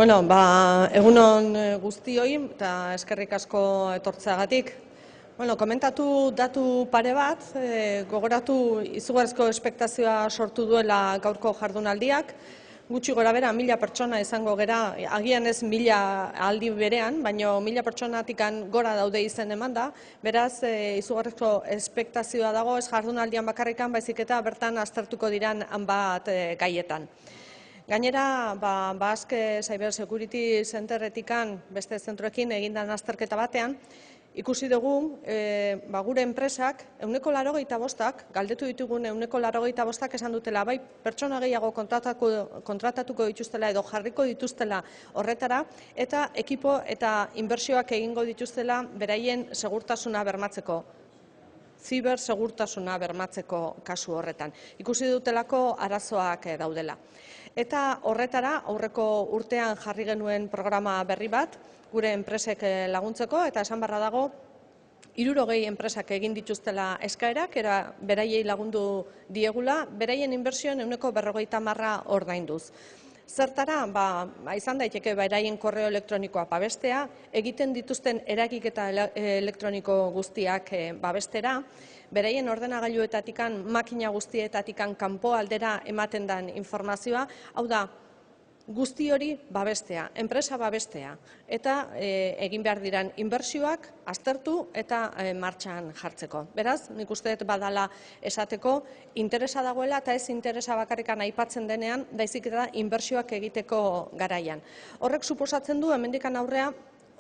Egunon guztioi eta eskerrik asko etortzeagatik. Komentatu datu pare bat, gogoratu izugarrizko espektazioa sortu duela gaurko jardunaldiak. Gutxi gora bera, 1000 pertsona izango gera, agian ez 1000 aldi berean, baina 1000 pertsonatik gora daude izen eman da. Beraz, izugarrizko espektazioa dago, ez jardunaldian bakarrikan, baizik eta bertan aztertuko diran hainbat gaietan. Gainera, Basque Cyber Security Centerretikan beste zentroekin egindan azterketa batean, ikusi dugu gure enpresak 85%, galdetu ditugun 85%, esan dutela bai pertsona gehiago kontratatuko dituztela edo jarriko dituztela horretara, eta ekipo eta inbertsioak egingo dituztela beraien segurtasuna bermatzeko. Zibersegurtasuna bermatzeko kasu horretan. Ikusi dutelako arazoak daudela. Eta horretara, aurreko urtean jarri genuen programa berri bat, gure enpresek laguntzeko, eta esan barra dago, 60 enpresak egin dituztela eskaerak, beraiei lagundu diegula, beraien inbertsioen 40% ordainduz. Zertara, izan daiteke beraien korreo elektronikoa babestea, egiten dituzten eragiketa elektroniko guztiak babestera, beraien ordenagailuetatikan, makina guztietatikan kanpo aldera ematen den informazioa, hau da, guzti hori babestea, enpresa babestea, eta egin behar diran inbertsioak aztertu eta martxan jartzeko. Beraz, nik uste badala esateko interesa dagoela eta ez interesa bakarrikan aipatzen denean, baizik eta inbertsioak egiteko garaian. Horrek suposatzen du, hemendikan aurrea,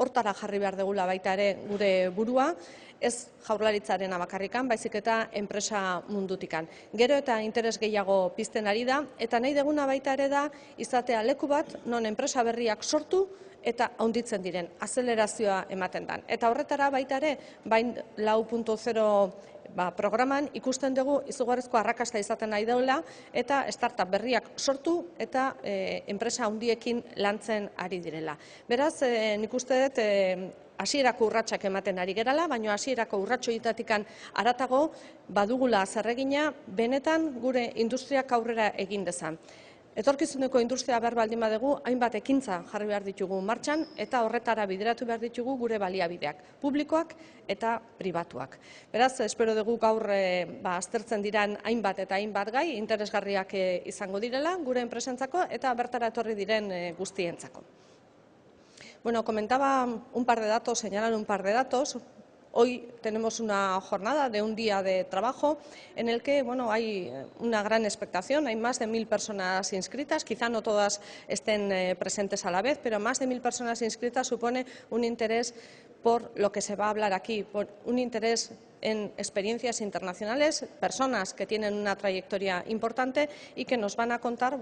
hortara jarri behar degula baita ere gure burua, ez jaurlaritzaren bakarrikan, baizik eta enpresa mundutikan. Gero eta interes gehiago pizten ari da, eta nahi deguna baita ere da izatea leku bat, non enpresa berriak sortu eta handitzen diren, azelerazioa ematen den. Eta horretara baita ere, bain 4.0 programan ikusten dugu izugarrizko arrakasta izaten nahi daula eta startup berriak sortu eta enpresa handiekin lantzen ari direla. Beraz, nik uste dut hasierako urratsak ematen ari gerala, baina hasierako urratsoietatik haratago badugula zerregina benetan gure industriak aurrera egin dezan. Etorkizuneko industria behar baldin badugu, hainbat ekintza jarri behar ditugu martxan eta horretara bideratu behar ditugu gure baliabideak, publikoak eta pribatuak. Beraz, espero dugu gaur aztertzen diran hainbat eta hainbat gai, interesgarriak izango direla gure enpresentzako eta bertara etorri diren guztientzako. Comentaba un par de datos, señalar un par de datos. Hoy tenemos una jornada de un día de trabajo en el que hay una gran expectación, hay más de 1000 personas inscritas, quizá no todas estén presentes a la vez, pero más de 1000 personas inscritas supone un interés por lo que se va a hablar aquí, por un interés en experiencias internacionales, personas que tienen una trayectoria importante y que nos van a contar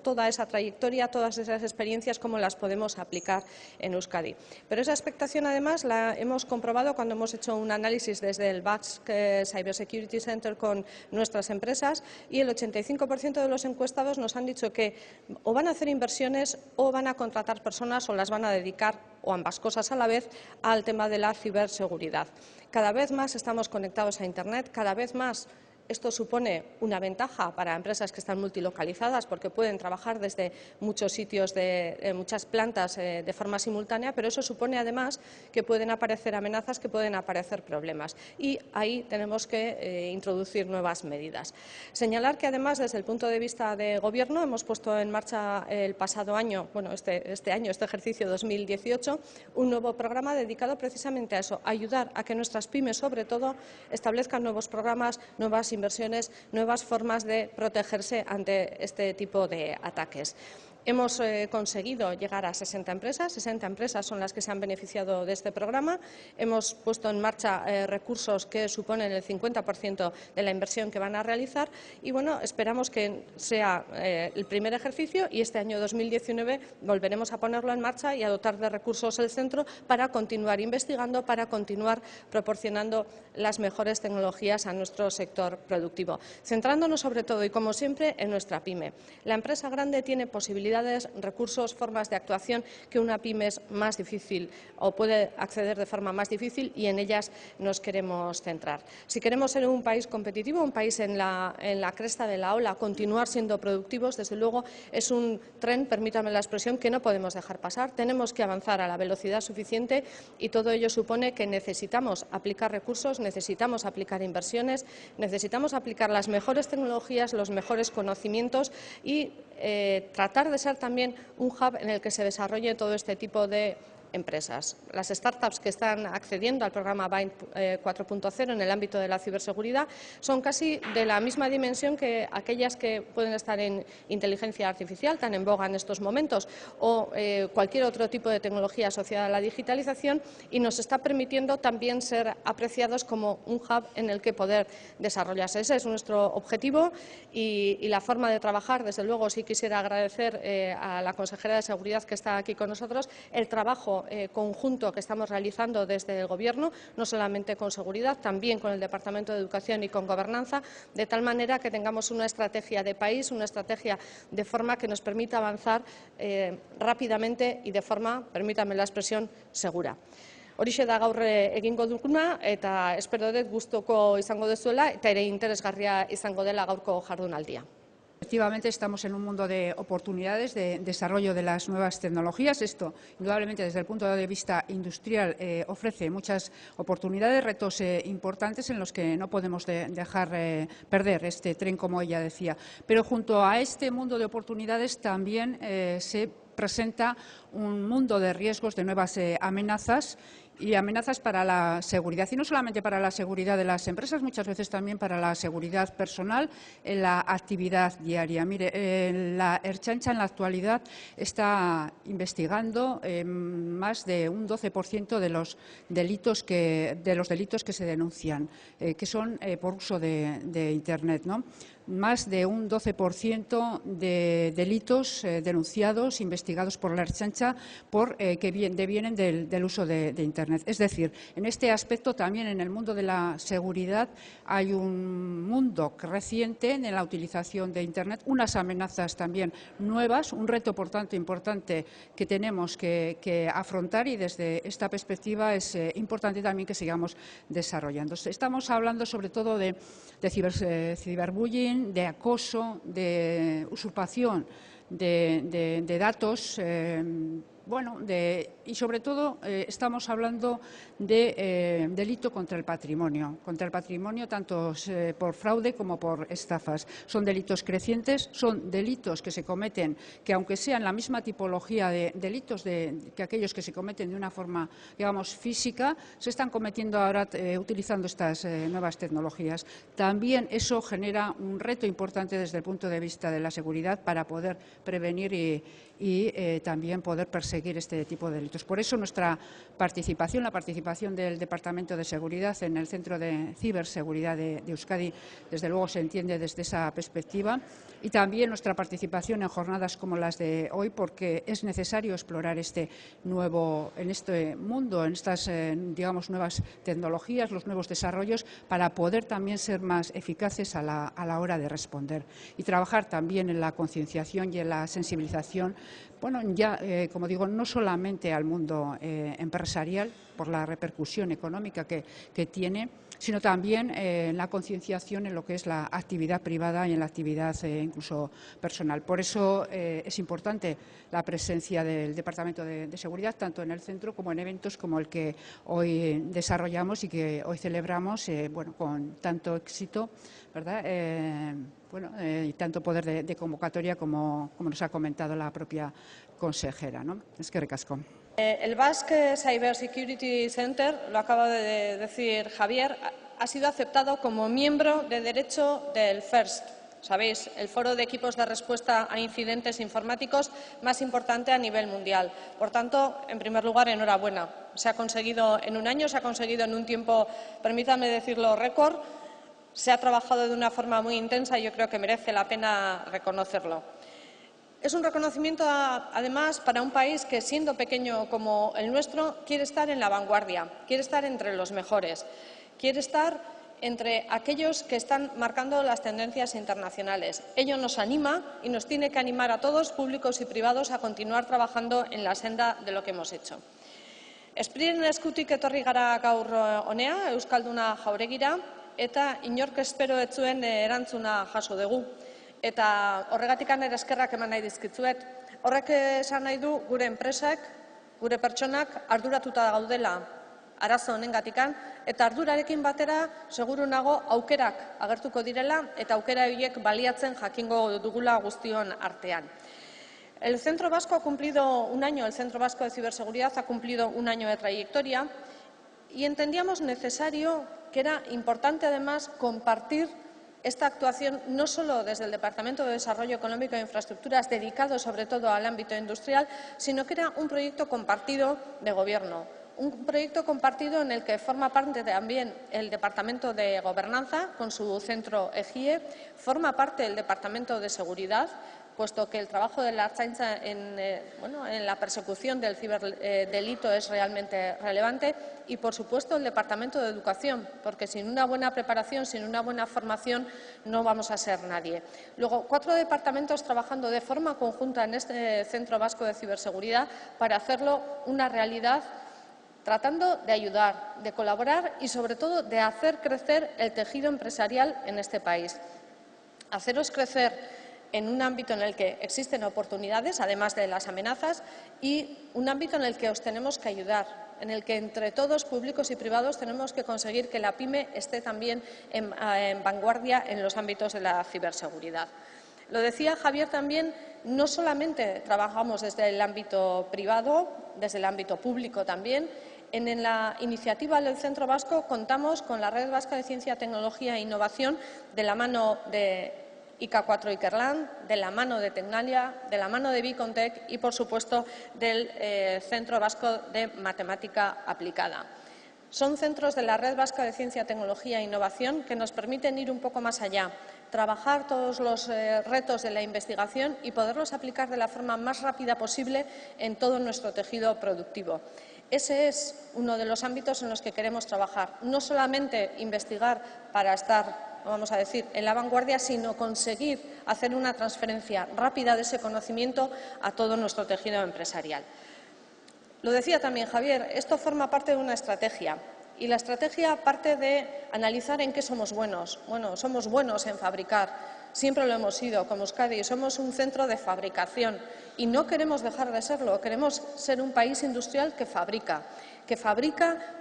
toda esa trayectoria, todas esas experiencias, cómo las podemos aplicar en Euskadi. Pero esa expectación además la hemos comprobado cuando hemos hecho un análisis desde el Basque Cyber Security Center con nuestras empresas y el 85% de los encuestados nos han dicho que o van a hacer inversiones o van a contratar personas o las van a dedicar, o ambas cosas a la vez, al tema de la ciberseguridad. Cada vez más estamos conectados a Internet, cada vez más esto supone una ventaja para empresas que están multilocalizadas porque pueden trabajar desde muchos sitios, muchas plantas de forma simultánea, pero eso supone además que pueden aparecer amenazas, que pueden aparecer problemas y ahí tenemos que introducir nuevas medidas. Señalar que además desde el punto de vista de Gobierno hemos puesto en marcha el pasado año, este ejercicio 2018, un nuevo programa dedicado precisamente a eso, a ayudar a que nuestras pymes sobre todo establezcan nuevos programas, nuevas inversiones, nuevas formas de protegerse ante este tipo de ataques. Hemos conseguido llegar a 60 empresas son las que se han beneficiado de este programa. Hemos puesto en marcha recursos que suponen el 50% de la inversión que van a realizar y esperamos que sea el primer ejercicio y este año 2019 volveremos a ponerlo en marcha y a dotar de recursos el centro para continuar investigando, para continuar proporcionando las mejores tecnologías a nuestro sector productivo. Centrándonos sobre todo y como siempre en nuestra pyme. La empresa grande tiene posibilidades posibilidades, recursos, formas de actuación que una pyme es más difícil o puede acceder de forma más difícil, y en ellas nos queremos centrar. Si queremos ser un país competitivo, un país en la cresta de la ola, continuar siendo productivos, desde luego es un tren, permítame la expresión, que no podemos dejar pasar. Tenemos que avanzar a la velocidad suficiente y todo ello supone que necesitamos aplicar recursos, necesitamos aplicar inversiones, necesitamos aplicar las mejores tecnologías, los mejores conocimientos y tratar de ser también un hub en el que se desarrolle todo este tipo de empresas. Las startups que están accediendo al programa BIND 4.0 en el ámbito de la ciberseguridad son casi de la misma dimensión que aquellas que pueden estar en inteligencia artificial, tan en boga en estos momentos, o cualquier otro tipo de tecnología asociada a la digitalización, y nos está permitiendo también ser apreciados como un hub en el que poder desarrollarse. Ese es nuestro objetivo y la forma de trabajar. Desde luego, sí quisiera agradecer a la consejera de Seguridad que está aquí con nosotros el trabajo conjunto que estamos realizando desde el Gobierno, no solamente con seguridad, también con el Departamento de Educación y con Gobernanza, de tal manera que tengamos una estrategia de país, una estrategia de forma que nos permita avanzar rápidamente y de forma, permítame la expresión, segura. Horixe da gaur egingo duguna, eta espero dut gustuko izango duzuela eta ere interesgarria izango dela gaurko jardunaldia. Efectivamente, estamos en un mundo de oportunidades, de desarrollo de las nuevas tecnologías. Esto, indudablemente, desde el punto de vista industrial, ofrece muchas oportunidades, retos importantes en los que no podemos dejar perder este tren, como ella decía. Pero junto a este mundo de oportunidades también se presenta un mundo de riesgos, de nuevas amenazas y amenazas para la seguridad. Y no solamente para la seguridad de las empresas, muchas veces también para la seguridad personal en la actividad diaria. Mire, la Ertzaintza en la actualidad está investigando más de un 12% de los delitos que se denuncian, que son por uso de Internet, ¿no? Más de un 12% de delitos denunciados, investigados por la Ertzaintza, que devienen del uso de Internet. Es decir, en este aspecto también en el mundo de la seguridad hay un mundo creciente en la utilización de Internet, unas amenazas también nuevas, un reto por tanto importante que tenemos que afrontar, y desde esta perspectiva es importante también que sigamos desarrollando. Estamos hablando sobre todo de ciberbullying, de acoso, de usurpación de datos, y sobre todo estamos hablando de delito contra el patrimonio tanto por fraude como por estafas. Son delitos crecientes, son delitos que se cometen, que aunque sean la misma tipología de delitos que aquellos que se cometen de una forma, digamos, física, se están cometiendo ahora utilizando estas nuevas tecnologías. También eso genera un reto importante desde el punto de vista de la seguridad para poder prevenir y también poder perseguir este tipo de delitos. Por eso nuestra participación, la participación del Departamento de Seguridad en el Centro de Ciberseguridad de Euskadi, desde luego se entiende desde esa perspectiva, y también nuestra participación en jornadas como las de hoy, porque es necesario explorar en este mundo, en estas digamos, nuevas tecnologías, los nuevos desarrollos, para poder también ser más eficaces a la hora de responder, y trabajar también en la concienciación y en la sensibilización. Bueno, ya, como digo, no solamente al mundo empresarial, por la repercusión económica que tiene, sino también en la concienciación en lo que es la actividad privada y en la actividad incluso personal. Por eso es importante la presencia del Departamento de Seguridad, tanto en el centro como en eventos como el que hoy desarrollamos y que hoy celebramos, con tanto éxito, ¿verdad? Y tanto poder de convocatoria como nos ha comentado la propia consejera, ¿no? Eskerrik asko. El Basque Cyber Security Center, lo acaba de decir Javier, ha sido aceptado como miembro de derecho del FIRST. Sabéis, el foro de equipos de respuesta a incidentes informáticos más importante a nivel mundial. Por tanto, en primer lugar, enhorabuena. Se ha conseguido en un año, se ha conseguido en un tiempo, permítame decirlo, récord. Se ha trabajado de una forma muy intensa y yo creo que merece la pena reconocerlo. Es un reconocimiento, además, para un país que, siendo pequeño como el nuestro, quiere estar en la vanguardia, quiere estar entre los mejores, quiere estar entre aquellos que están marcando las tendencias internacionales. Ello nos anima y nos tiene que animar a todos, públicos y privados, a continuar trabajando en la senda de lo que hemos hecho. Espriren eskutik etorri gara gaur honea, Euskalduna Jauregira, eta inork espero ez zuen erantzuna jaso dugu. Eta horregatik ere eskerrak eman nahi dizkitzuet. Horrek esan nahi du gure enpresak, gure pertsonak arduratuta gaudela arazo honengatikan, eta ardurarekin batera seguru nago aukerak agertuko direla eta aukera horiek baliatzen jakingo dugula guztion artean. El Centro Vasco ha cumplido un año, el Centro Vasco de Ciberseguridad ha cumplido un año de trayectoria y entendíamos necesario que era importante además compartir esta actuación no solo desde el Departamento de Desarrollo Económico e Infraestructuras, dedicado sobre todo al ámbito industrial, sino que era un proyecto compartido de Gobierno. Un proyecto compartido en el que forma parte también el Departamento de Gobernanza, con su centro EGIE, forma parte el Departamento de Seguridad, puesto que el trabajo de la Ertzaintza en la persecución del ciberdelito es realmente relevante, y, por supuesto, el Departamento de Educación, porque sin una buena preparación, sin una buena formación, no vamos a ser nadie. Luego, 4 departamentos trabajando de forma conjunta en este Centro Vasco de Ciberseguridad para hacerlo una realidad, tratando de ayudar, de colaborar y, sobre todo, de hacer crecer el tejido empresarial en este país. Haceros crecer en un ámbito en el que existen oportunidades, además de las amenazas, y un ámbito en el que os tenemos que ayudar, en el que entre todos, públicos y privados, tenemos que conseguir que la PYME esté también en vanguardia en los ámbitos de la ciberseguridad. Lo decía Javier también, no solamente trabajamos desde el ámbito privado, desde el ámbito público también. En la iniciativa del Centro Vasco contamos con la Red Vasca de Ciencia, Tecnología e Innovación, de la mano de IK4 Ikerlan, de la mano de Tecnalia, de la mano de Bicontec y, por supuesto, del Centro Vasco de Matemática Aplicada. Son centros de la Red Vasca de Ciencia, Tecnología e Innovación que nos permiten ir un poco más allá, trabajar todos los retos de la investigación y poderlos aplicar de la forma más rápida posible en todo nuestro tejido productivo. Ese es uno de los ámbitos en los que queremos trabajar, no solamente investigar para estar, vamos a decir, en la vanguardia, sino conseguir hacer una transferencia rápida de ese conocimiento a todo nuestro tejido empresarial. Lo decía también Javier, esto forma parte de una estrategia. Y la estrategia parte de analizar en qué somos buenos. Bueno, somos buenos en fabricar, siempre lo hemos sido, como Euskadi, somos un centro de fabricación y no queremos dejar de serlo, queremos ser un país industrial que fabrica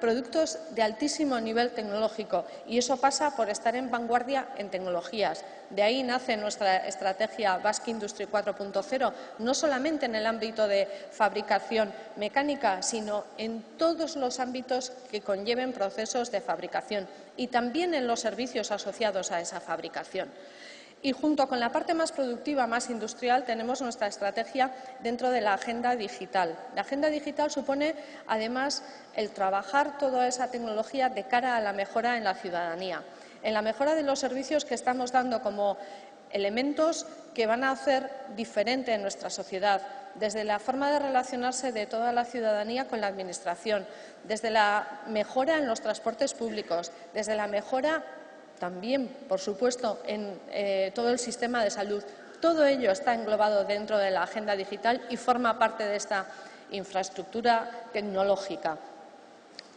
productos de altísimo nivel tecnológico, y eso pasa por estar en vanguardia en tecnologías. De ahí nace nuestra estrategia Basque Industry 4.0, no solamente en el ámbito de fabricación mecánica, sino en todos los ámbitos que conlleven procesos de fabricación y también en los servicios asociados a esa fabricación. Y junto con la parte más productiva, más industrial, tenemos nuestra estrategia dentro de la agenda digital. La agenda digital supone, además, el trabajar toda esa tecnología de cara a la mejora en la ciudadanía, en la mejora de los servicios que estamos dando como elementos que van a hacer diferente en nuestra sociedad, desde la forma de relacionarse de toda la ciudadanía con la Administración, desde la mejora en los transportes públicos, desde la mejora también, por supuesto, en todo el sistema de salud. Todo ello está englobado dentro de la agenda digital y forma parte de esta infraestructura tecnológica.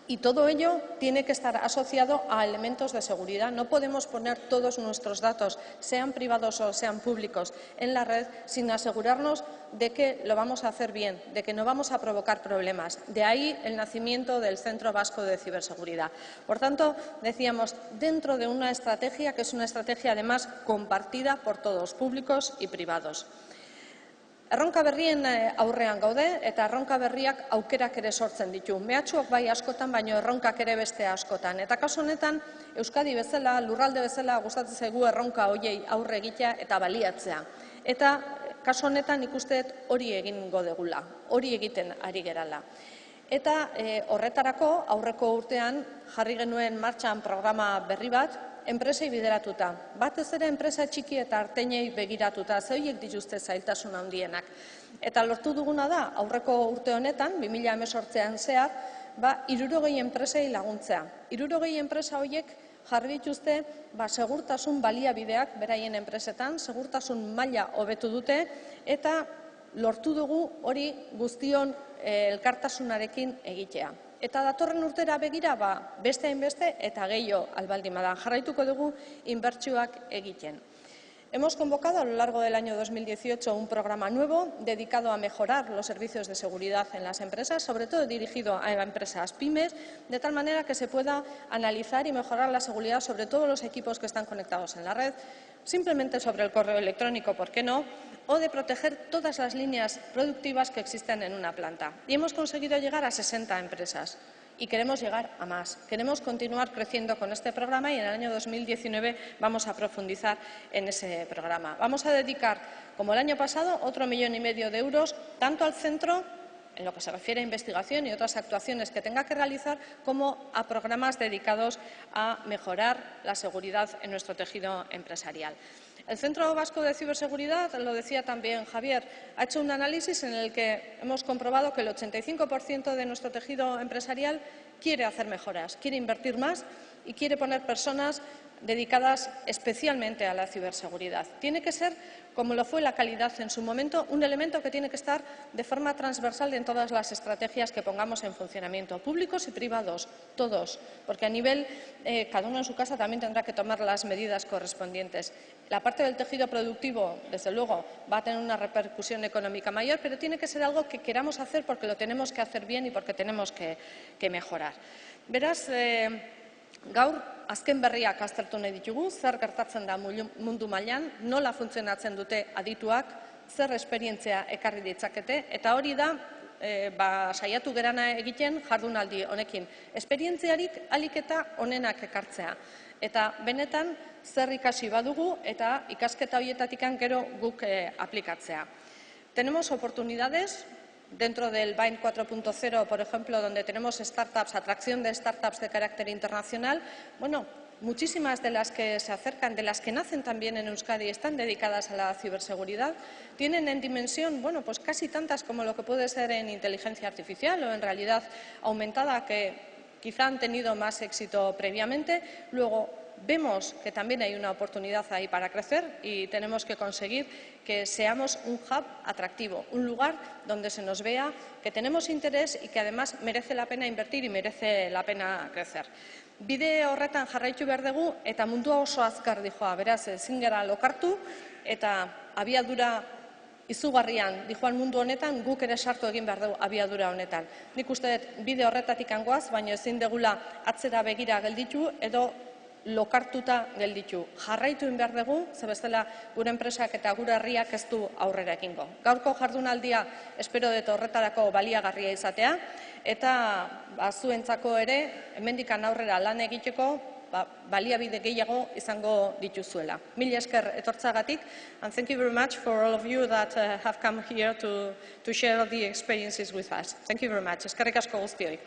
Y todo ello tiene que estar asociado a elementos de seguridad. No podemos poner todos nuestros datos, sean privados o sean públicos, en la red sin asegurarnos de que lo vamos a hacer bien, de que no vamos a provocar problemas. De ahí el nacimiento del Centro Vasco de Ciberseguridad. Por tanto, decíamos, dentro de una estrategia que es una estrategia además compartida por todos, públicos y privados. Erronka berrien aurrean gaude eta erronka berriak aukerak ere sortzen ditu. Mehatxuak bai askotan, baino erronkak ere beste askotan. Eta kasu honetan, Euskadi bezala, lurralde bezala, gustatzen zaigu erronka horiei aurre egitea eta baliatzea. Eta kasu honetan ikusteet hori egingo degula, hori egiten ari gerala. Eta horretarako aurreko urtean jarri genuen martxan programa berri bat, enpresei bideratuta. Batez ere enpresa txiki eta ertainei begiratuta, ze horiek dituzte zailtasun handienak. Eta lortu duguna da, aurreko urte honetan, 2018an zehar, 60 enpresei laguntzea. 60 enpresa horiek jarri dituzte segurtasun baliabideak beraien enpresetan, segurtasun maila hobetu dute eta lortu dugu hori guztion elkartasunarekin egitea. Eta datorren urtera begira beste hainbeste eta gehiago albaldin bada. Jarraituko dugu inbertsioak egiten. Hemos convocado a lo largo del año 2018 un programa nuevo dedicado a mejorar los servicios de seguridad en las empresas, sobre todo dirigido a empresas pymes, de tal manera que se pueda analizar y mejorar la seguridad sobre todos los equipos que están conectados en la red, simplemente sobre el correo electrónico, ¿por qué no?, o de proteger todas las líneas productivas que existen en una planta. Y hemos conseguido llegar a 60 empresas. Y queremos llegar a más. Queremos continuar creciendo con este programa y en el año 2019 vamos a profundizar en ese programa. Vamos a dedicar, como el año pasado, otro 1,5 millones de euros tanto al centro, en lo que se refiere a investigación y otras actuaciones que tenga que realizar, como a programas dedicados a mejorar la seguridad en nuestro tejido empresarial. El Centro Vasco de Ciberseguridad, lo decía también Javier, ha hecho un análisis en el que hemos comprobado que el 85% de nuestro tejido empresarial quiere hacer mejoras, quiere invertir más y quiere poner personas dedicadas especialmente a la ciberseguridad. Tiene que ser, como lo fue la calidad en su momento, un elemento que tiene que estar de forma transversal en todas las estrategias que pongamos en funcionamiento, públicos y privados, todos, porque a nivel, cada uno en su casa también tendrá que tomar las medidas correspondientes. La parte del tejido productivo, desde luego, va a tener una repercusión económica mayor, pero tiene que ser algo que queramos hacer porque lo tenemos que hacer bien y porque tenemos que mejorar. Beraz, gaur, azken berriak aztertu nahi ditugu, zer gertatzen da mundu mailan, nola funtzionatzen dute adituak, zer esperientzia ekarri ditzakete, eta hori da saiatu gerana egiten jardunaldi honekin. Esperientziarik ahalik eta onenak ekartzea. Eta benetan zer ikasi badugu eta ikasketa horietatik gero guk aplikatzea. Tenemos oportunidades. Dentro del BAIN 4.0, por ejemplo, donde tenemos startups, atracción de startups de carácter internacional, bueno, muchísimas de las que se acercan, de las que nacen también en Euskadi, están dedicadas a la ciberseguridad, tienen en dimensión, bueno, pues casi tantas como lo que puede ser en inteligencia artificial o en realidad aumentada, que quizá han tenido más éxito previamente. Luego, vemos que también hay una oportunidad ahí para crecer y tenemos que conseguir que seamos un hub atractivo, un lugar donde se nos vea que tenemos interés y que además merece la pena invertir y merece la pena crecer. Bide horretan jarraitu behar dugu eta mundua oso azkar dijoa, beraz ezin gara lokartu eta abiadura izugarrian dijoan mundu honetan guk ere sartu egin behar dugu abiadura honetan. Nik uste dut bide horretatik goaz, baina ezin degula atzera begira gelditu edo lokartuta gelditu. Jarraitu egin behar dugu, ze bestela gure enpresak eta gure herriak ez du aurrera egingo. Gaurko jardunaldia espero dut horretarako baliagarria izatea eta zuentzako ere hemendikan aurrera lan egiteko baliabide gehiago izango dituzuela. Mila esker etortzagatik, and thank you very much for all of you that have come here to share the experiences with us. Thank you very much. Eskerrik asko guztioi.